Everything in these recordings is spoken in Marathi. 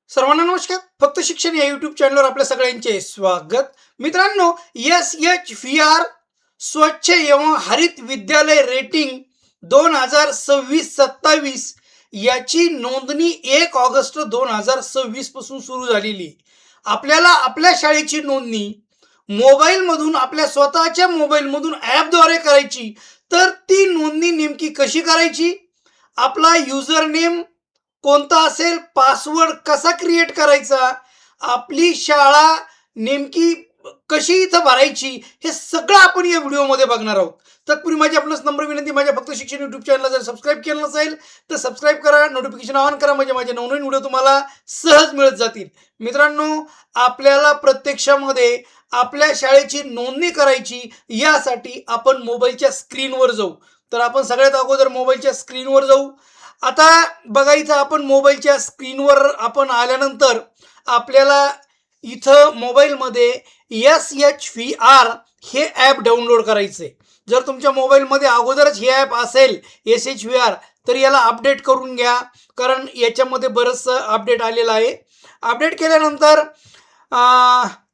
सर्वांना नमस्कार. फक्त शिक्षण या यूट्यूब चॅनलवर आपल्या सगळ्यांचे स्वागत. मित्रांनो, SHVR स्वच्छ एवं हरित विद्यालय रेटिंग 2026-27 याची नोंदणी 1 ऑगस्ट 2026 पासून सुरू झालेली. आपल्याला आपल्या शाळेची नोंदणी मोबाईलमधून, आपल्या स्वतःच्या मोबाईलमधून ॲपद्वारे करायची. तर ती नोंदणी नेमकी कशी करायची, आपला युजर नेम कोणता असेल, पासवर्ड कसा क्रिएट करायचा, आपली शाळा नेमकी कशी इथं भरायची, हे सगळं आपण या व्हिडिओमध्ये बघणार आहोत. तत्पूर्वी माझी आपणास नम्र विनंती, माझ्या फक्त शिक्षण यूट्यूब चॅनलला जर सबस्क्राईब केलं नसेल तर सबस्क्राईब करा, नोटिफिकेशन ऑन करा, म्हणजे माझे नवनवीन व्हिडिओ तुम्हाला सहज मिळत जातील. मित्रांनो, आपल्याला प्रत्यक्षामध्ये आपल्या शाळेची नोंदणी करायची, यासाठी आपण मोबाईलच्या स्क्रीनवर जाऊ. तर आपण सगळ्यात अगोदर मोबाईलच्या स्क्रीनवर जाऊ. आता बघा, इथं आपण मोबाईलच्या स्क्रीनवर आपण आल्यानंतर आपल्याला इथं मोबाईलमध्ये SHVR हे ॲप डाउनलोड करायचे. जर तुमच्या मोबाईलमध्ये अगोदरच हे ॲप असेल SHVR, तर याला अपडेट करून घ्या, कारण याच्यामध्ये बरंचसं अपडेट आलेलं आहे. अपडेट केल्यानंतर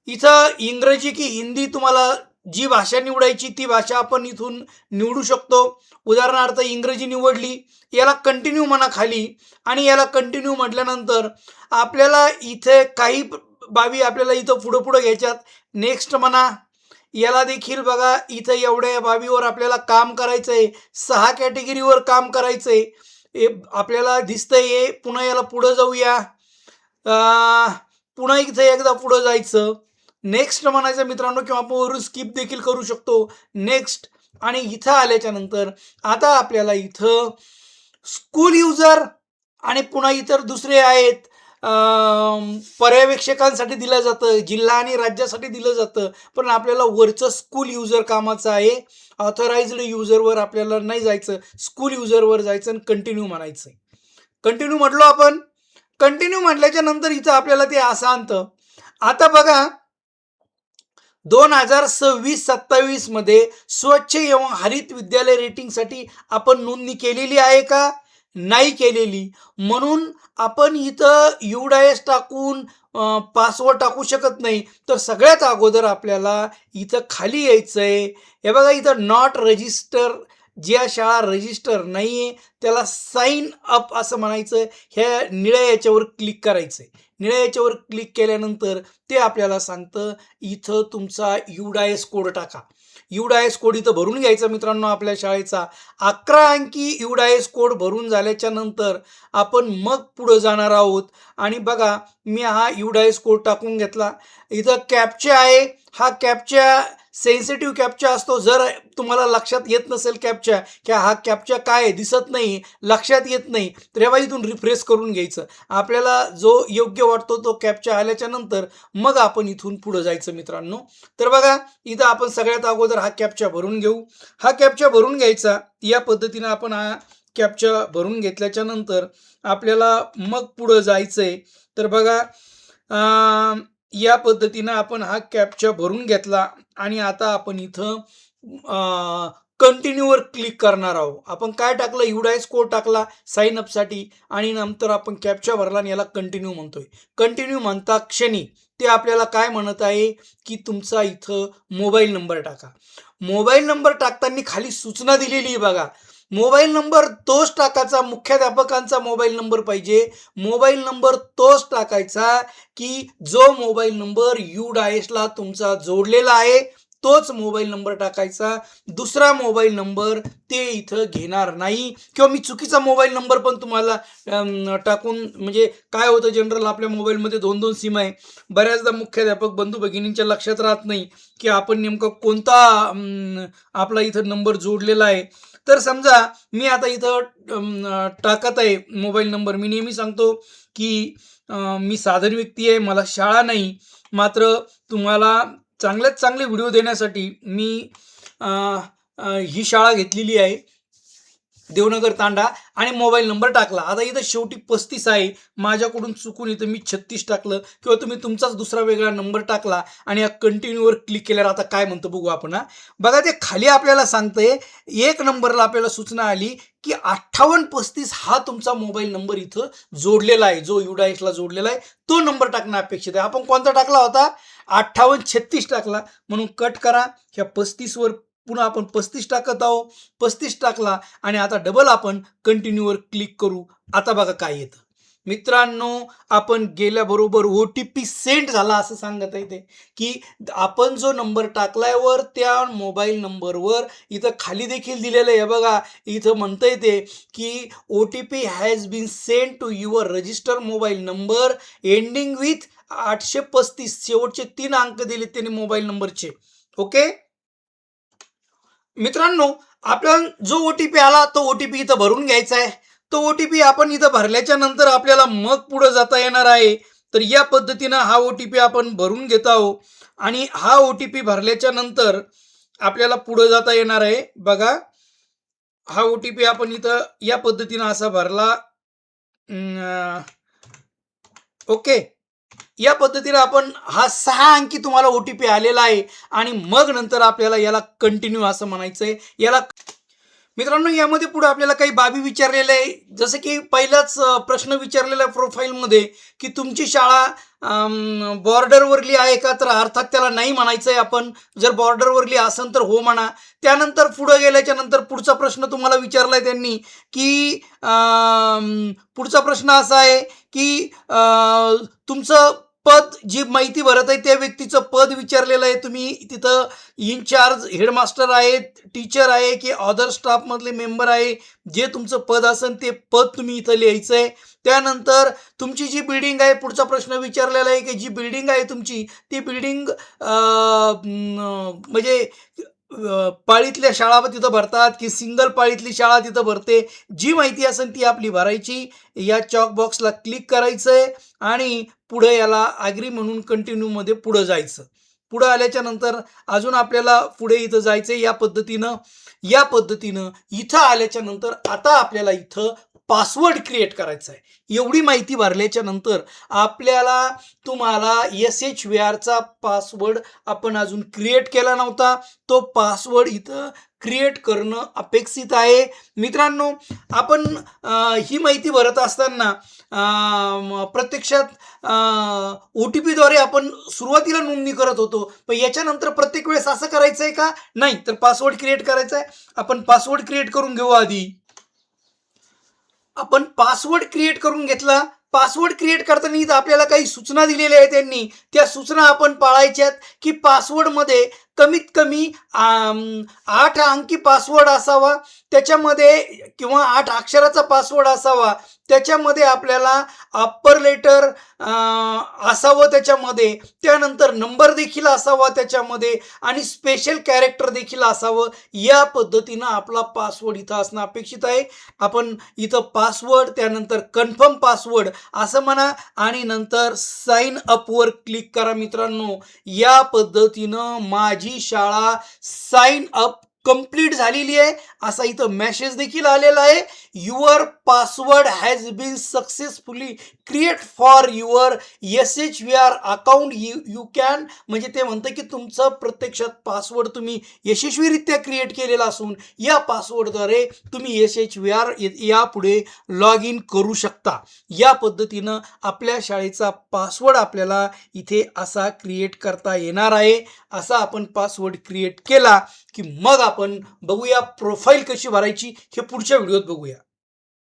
इथं इंग्रजी की हिंदी, तुम्हाला जी भाषा निवडायची ती भाषा आपण इथून निवडू शकतो. उदाहरणार्थ इंग्रजी निवडली, याला कंटिन्यू म्हणा खाली, आणि याला कंटिन्यू म्हटल्यानंतर आपल्याला इथे काही बाबी आपल्याला इथं पुढं पुढं घ्यायच्यात. नेक्स्ट म्हणा, याला देखील बघा, इथं एवढ्या बाबीवर आपल्याला काम करायचं आहे. 6 कॅटेगरीवर काम करायचं आहे. हे आपल्याला दिसतंय. हे पुन्हा याला पुढं जाऊया. पुन्हा इथं एकदा पुढं जायचं, नेक्स्ट म्हणायचं मित्रांनो, किंवा आपण वरून स्किप देखील करू शकतो. नेक्स्ट, आणि इथं आल्याच्या नंतर आता आपल्याला इथं स्कूल युजर आणि पुन्हा इतर दुसरे आहेत, पर्यवेक्षकांसाठी दिलं जातं, जिल्हा आणि राज्यासाठी दिलं जातं, पण आपल्याला वरचं स्कूल युजर कामाचं आहे. ऑथराइज्ड युजरवर आपल्याला नाही जायचं, स्कूल युजरवर जायचं आणि कंटिन्यू म्हणायचं. कंटिन्यू म्हटलो आपण. कंटिन्यू म्हटल्याच्या नंतर इथं आपल्याला ते असं आणतं. आता बघा, 2026-27 मध्ये स्वच्छ एवं हरित विद्यालय रेटिंगसाठी आपण नोंदणी केलेली आहे का? नाही केलेली. म्हणून आपण इथं UDIS टाकून पासवर्ड टाकू शकत नाही. तर सगळ्यात अगोदर आपल्याला इथं खाली यायचं आहे. हे बघा, इथं नॉट रजिस्टर, ज्या शाळा रजिस्टर नाही आहे त्याला साईन अप असं म्हणायचं. ह्या निळ्या याच्यावर क्लिक करायचं. निळ्या याच्यावर क्लिक केल्यानंतर ते आपल्याला सांगतं, इथं तुमचा UDIS कोड टाका. UDIS कोड इथं भरून घ्यायचा मित्रांनो. आपल्या शाळेचा 11 अंकी UDIS कोड भरून झाल्याच्या नंतर आपण मग पुढं जाणार आहोत. आणि बघा, मी हा UDIS कोड टाकून घेतला. इथं कॅप्चा आहे. हा कॅप्चा सेन्सिटिव्ह कॅप्चा असतो. जर तुम्हाला लक्षात येत नसेल कॅप्चा, की हा कॅप्चा काय आहे, दिसत नाही, लक्षात येत नाही, तर ह्या इथून रिफ्रेश करून घ्यायचं. आपल्याला जो योग्य वाटतो तो कॅप्चा आल्याच्या नंतर मग आपण इथून पुढं जायचं मित्रांनो. तर बघा, इथं आपण सगळ्यात अगोदर हा कॅप्चा भरून घेऊ. हा कॅप्चा भरून घ्यायचा. या पद्धतीनं आपण हा कॅप्चा भरून घेतल्याच्या नंतर आपल्याला मग पुढं जायचंय. तर बघा, या पद्धतीनं आपण हा कॅप्चा भरून घेतला आणि आता आपण इथं कंटिन्यूवर क्लिक करणार आहोत. आपण काय टाकलं, UDIS कोड टाकला साइन अपसाठी, आणि नंतर आपण कॅप्चा भरला आणि याला कंटिन्यू म्हणतोय. कंटिन्यू म्हणता क्षणी ते आपल्याला काय म्हणत आहे, की तुमचा इथं मोबाईल नंबर टाका. मोबाईल नंबर टाकताना खाली सूचना दिलेली आहे बघा. मोबाईल नंबर तोच टाकायचा, मुख्याध्यापकांचा मोबाईल नंबर पाहिजे. मोबाईल नंबर तोच टाकायचा की जो मोबाईल नंबर UDISला तुमचा जोडलेला आहे, तोच मोबाईल नंबर टाकायचा. दुसरा मोबाईल नंबर ते इथं घेणार नाही, किंवा मी चुकीचा मोबाईल नंबर पण तुम्हाला टाकून, म्हणजे काय होतं, जनरल आपल्या मोबाईलमध्ये 2-2 सिम आहे. बऱ्याचदा मुख्याध्यापक बंधू भगिनींच्या लक्षात राहत नाही की आपण नेमकं कोणता आपला इथं नंबर जोडलेला आहे. तर समजा मी आता इथं टाकत आहे मोबाईल नंबर. मी नेहमी सांगतो की मी साधारण व्यक्ती आहे, मला शाळा नाही. मात्र तुम्हाला चांगल्यात चांगले व्हिडिओ देण्यासाठी मी ही शाळा घेतलेली आहे. देवनगर तांडा आणि मोबाईल नंबर टाकला. आता इथं शेवटी 35 आहे, माझ्याकडून चुकून इथं मी 36 टाकलं किंवा तुम्ही तुमचाच दुसरा वेगळा नंबर टाकला आणि या कंटिन्यूवर क्लिक केल्यावर आता काय म्हणतो बघू आपण. बघा ते खाली आपल्याला सांगतंय, एक नंबरला आपल्याला सूचना आली की 5835 हा तुमचा मोबाईल नंबर इथं जोडलेला आहे, जो UDISला जोडलेला आहे तो नंबर टाकणं अपेक्षित आहे. आपण कोणता टाकला होता? 5836 टाकला, म्हणून कट करा. ह्या 35 वर पुन्हा आपण 35 टाकत आहोत, 35 टाकला आणि आता डबल आपण कंटिन्यूवर क्लिक करू. आता बघा काय येतं मित्रांनो, आपण गेल्याबरोबर OTP सेंड झाला असं सांगत आहे ते, की आपण जो नंबर टाकलाय वर त्या मोबाईल नंबरवर इथं खाली देखील दिलेलं आहे बघा. इथं म्हणतंय ते की OTP has been sent to your register mobile number ending with 835. शेवटचे 3 अंक दिले त्यांनी मोबाईल नंबरचे. ओके मित्रांनो, आपल्याला जो OTP आला तो OTP इथं भरून घ्यायचा आहे. तो OTP आपण इथं भरल्याच्या नंतर आपल्याला मग पुढे जाता येणार आहे. तर या पद्धतीनं हा OTP आपण भरून घेत आहोत आणि हा OTP भरल्याच्या नंतर आपल्याला पुढे जाता येणार आहे. बघा हा OTP आपण इथं या पद्धतीनं असा भरला. ओके, या पद्धतीने आपण हा 6 अंकी तुम्हाला OTP आलेला आहे आणि मग नंतर आपल्याला याला कंटिन्यू असं म्हणायचंय. याला मित्रांनो, यामध्ये पुढे आपल्याला काही बाबी विचारलेल्या आहे, जसं की पहिलाच प्रश्न विचारलेला आहे प्रोफाईलमध्ये की तुमची शाळा बॉर्डरवरली आहे का, तर अर्थात त्याला नाही म्हणायचंय आपण. जर बॉर्डरवरली असेल तर हो म्हणा. त्यानंतर पुढे गेल्याच्या नंतर पुढचा प्रश्न तुम्हाला विचारलाय त्यांनी की पुढचा प्रश्न असा आहे की तुमचं पद, जी माहिती भरत आहे त्या व्यक्तीचं पद विचारलेलं आहे. तुम्ही तिथं इनचार्ज, हेडमास्टर आहे, टीचर आहे की अदर स्टाफमधले मेंबर आहे, जे तुमचं पद असेल ते पद तुम्ही इथं लिहायचं आहे. त्यानंतर तुमची जी बिल्डिंग आहे, पुढचा प्रश्न विचारलेला आहे की जी बिल्डिंग आहे तुमची, ती बिल्डिंग म्हणजे पाळीतल्या शाळा तिथं भरतात की सिंगल पाळीतली शाळा तिथं भरते, जी माहिती असेल ती आपली भरायची. या चॉक बॉक्सला क्लिक करायचंय आणि पुढे याला ॲग्री म्हणून कंटिन्यूमध्ये पुढं जायचं. पुढं आल्याच्या नंतर अजून आपल्याला पुढे इथं जायचंय. या पद्धतीनं इथं आल्याच्या नंतर आता आपल्याला इथं पासवर्ड क्रिएट करायचा आहे. एवढी माहिती भरल्याच्या नंतर आपल्याला तुम्हाला SHVRचा पासवर्ड आपण अजून क्रिएट केला नव्हता, तो पासवर्ड इथं क्रिएट करणं अपेक्षित आहे. मित्रांनो, आपण ही माहिती भरत असताना प्रत्यक्षात OTP द्वारे आपण सुरुवातीला नोंदणी करत होतो, पण याच्यानंतर प्रत्येक वेळेस असं करायचं आहे का? नाही, तर पासवर्ड क्रिएट करायचा आहे. आपण पासवर्ड क्रिएट करून घेऊ. आधी आपण पासवर्ड क्रिएट करून घेतला. पासवर्ड क्रिएट करताना इथं आपल्याला काही सूचना दिलेल्या आहेत त्यांनी, त्या सूचना आपण पाळायच्यात की पासवर्डमध्ये कमीत कमी 8 अंकी पासवर्ड असावा, त्याच्यामध्ये किंवा 8 अक्षराचा पासवर्ड असावा. त्याच्यामध्ये आपल्याला अप्पर लेटर असावं त्याच्यामध्ये, त्यानंतर नंबर देखील असावा त्याच्यामध्ये आणि स्पेशल कॅरेक्टर देखील असावं. या पद्धतीनं आपला पासवर्ड इथं असणं अपेक्षित आहे. आपण इथं पासवर्ड, त्यानंतर कन्फर्म पासवर्ड असं म्हणा आणि नंतर साइन अपवर क्लिक करा. मित्रांनो, या पद्धतीनं माझी शाळा साइन अप कंप्लीट झालेली आहे असा इथं मेसेज देखील आलेला आहे. Your password has been successfully create for your SHVR account. You can, म्हणजे ते म्हणतं की तुमचं प्रत्यक्षात पासवर्ड तुम्ही यशस्वीरित्या क्रिएट केलेला असून या पासवर्डद्वारे तुम्ही SHVR यापुढे लॉग इन करू शकता. या पद्धतीनं आपल्या शाळेचा पासवर्ड आपल्याला इथे असा क्रिएट करता येणार आहे. असा आपण पासवर्ड क्रिएट केला की मग आपण बघूया प्रोफाईल कशी भरायची, हे पुढच्या व्हिडिओत बघूया.